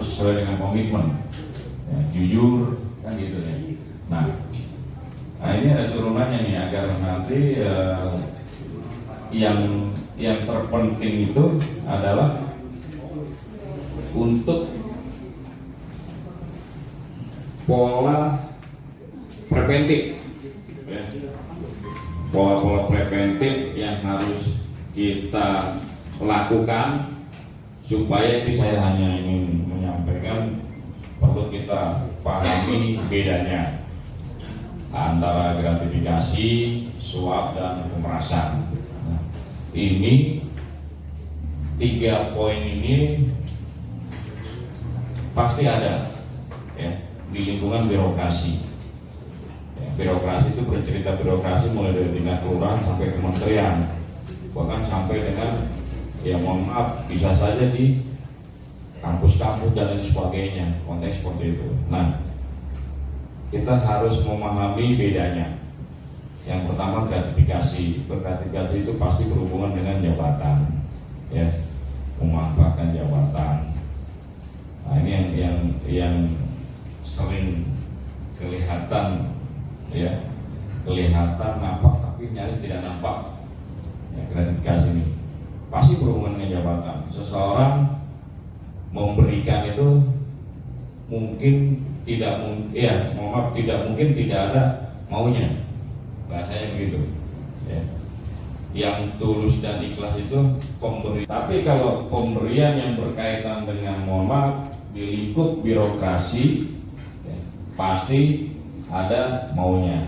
harus sesuai dengan komitmen, ya, jujur kan gitu ya. Nah ini ada turunannya nih agar nanti yang terpenting itu adalah untuk pola preventif, ya. Pola-pola preventif yang harus kita lakukan supaya saya hanya ingin menyampaikan perlu kita pahami bedanya antara gratifikasi, suap, dan pemerasan. Nah, ini 3 poin ini pasti ada, ya, di lingkungan birokrasi. Ya, birokrasi itu bercerita birokrasi mulai dari tingkat kelurahan sampai kementerian, bahkan sampai dengan, ya mohon maaf, bisa saja di kampus-kampus dan lain sebagainya, konteks seperti itu. Nah, kita harus memahami bedanya. Yang pertama gratifikasi. Gratifikasi itu pasti berhubungan dengan jabatan, ya, memanfaatkan jabatan. Nah, ini yang sering kelihatan, ya, kelihatan nampak tapi nyaris tidak nampak. Ya, gratifikasi ini pasti berhubungan dengan jabatan. Seseorang memberikan itu mungkin tidak mungkin tidak ada maunya, bahasanya begitu, ya. Yang tulus dan ikhlas itu pemberi. Tapi kalau pemberian yang berkaitan dengan, mohon maaf, di lingkup birokrasi, ya, pasti ada maunya.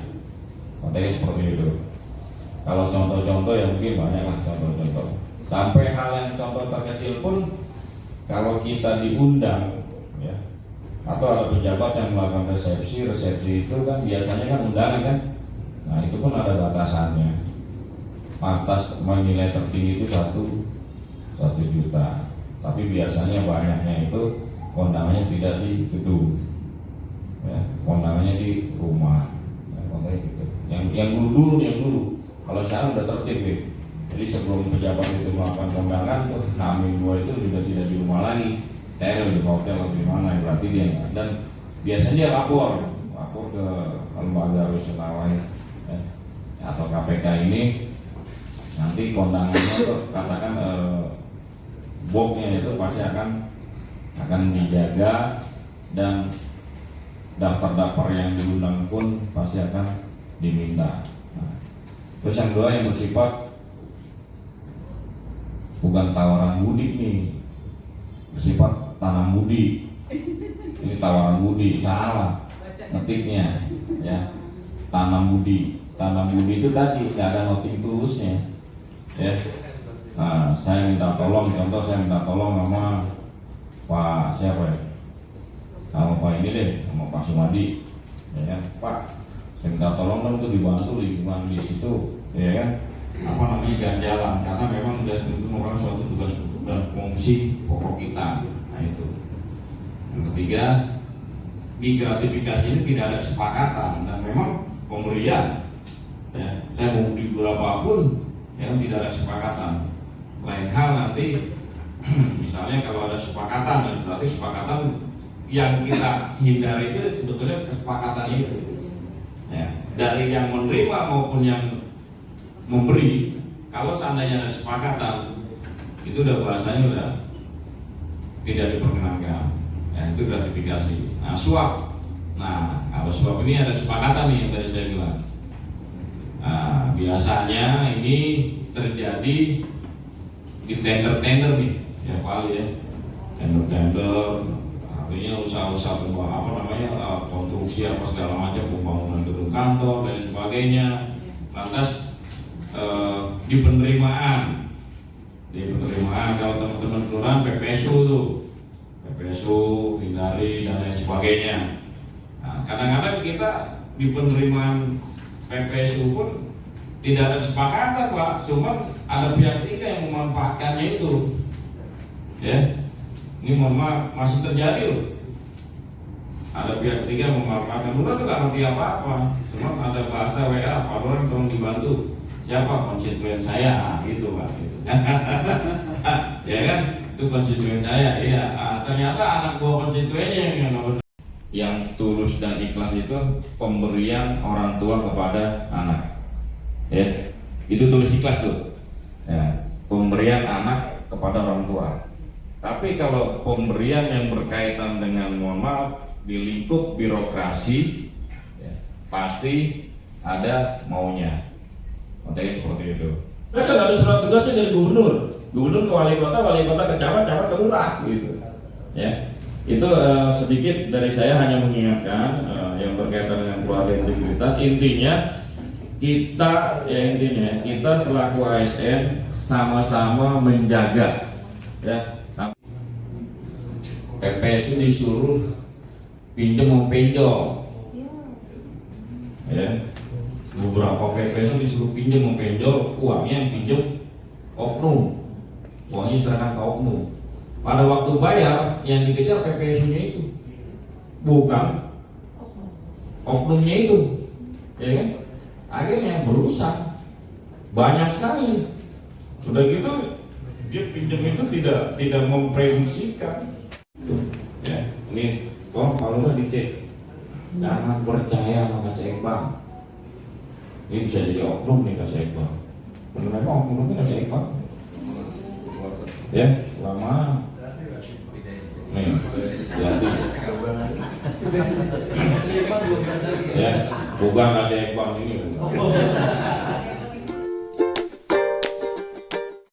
Konteksnya seperti itu. Kalau contoh-contoh yang mungkin banyaklah contoh-contoh. Sampai hal yang contoh terkecil pun, kalau kita diundang, ya, atau ada pejabat yang melakukan resepsi itu kan biasanya kan undangan kan. Nah itu pun ada batasannya. Pantas menilai tertinggi itu 1 juta. Tapi biasanya banyaknya itu kondangannya tidak di gedung, ya, kondangannya di rumah, ya, gitu. Yang dulu. Kalau sekarang udah tertib, ya. Jadi sebelum pejabat itu melakukan kondangan, Hamin 2 itu juga tidak di rumah lagi. Saya di hotel atau di mana, berarti dia, dan biasanya dia lapor ke lembaga rusunawa, ya, atau KPK ini. Nanti kondangannya tuh katakan boxnya itu pasti akan dijaga, dan daftar-daftar yang diundang pun pasti akan diminta. Nah, terus yang kedua yang bersifat bukan tawaran mudik nih, bersifat tanam budi. Ini tawaran budi, salah ngetiknya, ya. Tanam budi itu tadi nggak ada noting tulusnya, ya. Nah, saya minta tolong sama Pak siapa ya, sama Pak ini deh, sama Pak Sumadi, ya kan? Pak, saya minta tolong dong untuk dibantu lingkungan di situ, ya kan? Apa namanya, ganjalan, karena memang itu merupakan suatu tugas dan fungsi pokok kita. Nah itu. Yang ketiga, di gratifikasi ini tidak ada kesepakatan, dan memang pemberian, ya, saya mau di berapapun, ya, tidak ada kesepakatan. Lain hal nanti misalnya kalau ada kesepakatan, dan berarti kesepakatan yang kita hindari itu sebetulnya kesepakatan itu, ya, dari yang menerima maupun yang memberi. Kalau seandainya ada kesepakatan, itu udah bahasanya udah tidak diperkenankan, ya, itu gratifikasi. Nah, suap. Nah, kalau suap ini ada kesepakatan nih yang tadi saya bilang. Nah, biasanya ini terjadi di tender-tender nih, ya kali ya, tender-tender, artinya usaha-usaha konstruksi apa segala macam, pembangunan gedung kantor dan sebagainya. Lantas di penerimaan kalau teman-teman kelurahan PPSU hindari dan lain sebagainya. Nah, kadang-kadang kita di penerimaan PPSU pun tidak ada kesepakatan, Pak, cuma ada pihak ketiga yang memanfaatkannya itu, ya. Ini mohon maaf, masih terjadi loh. Ada pihak ketiga yang memanfaatkan, bukan tuh nggak ngerti apa-apa, cuma ada bahasa WA, Pak Lurah tolong dibantu. Siapa? Konstituen saya, gitu Pak. Gitu. Ya kan? Itu konstituen saya, iya. ternyata anak buah konstituennya yang tulus dan ikhlas itu pemberian orang tua kepada anak. Ya, itu tulus ikhlas tuh. Ya, pemberian anak kepada orang tua. Tapi kalau pemberian yang berkaitan dengan, mohon maaf, di lingkup birokrasi, ya, pasti ada maunya. Makanya seperti itu. Kan ada surat tugasnya dari gubernur ke wali kota ke camat ke lurah gitu. Ya, itu sedikit dari saya hanya mengingatkan yang berkaitan dengan keluarga integritas. Intinya kita selaku ASN sama-sama menjaga, ya. PPS itu disuruh pinjam mau penjol, ya. Beberapa PPS itu disuruh pinjam mau penjol, uangnya yang pinjam oknum, uangnya serahkan ke oknum. Pada waktu bayar yang dikejar PPS-nya itu, bukan oknumnya itu, ya kan? Akhirnya berusaha banyak sekali. Sudah gitu dia pinjam itu tidak memprediksikan. Ya, ini kalau nggak dicek, jangan percaya sama Kas Ekbang. Ini bisa jadi oknum nih Kas Ekbang. Benar oknumnya Kas Ekbang. Ya, lama. Nih, hati. Ya, bukan Kas Ekbang ini.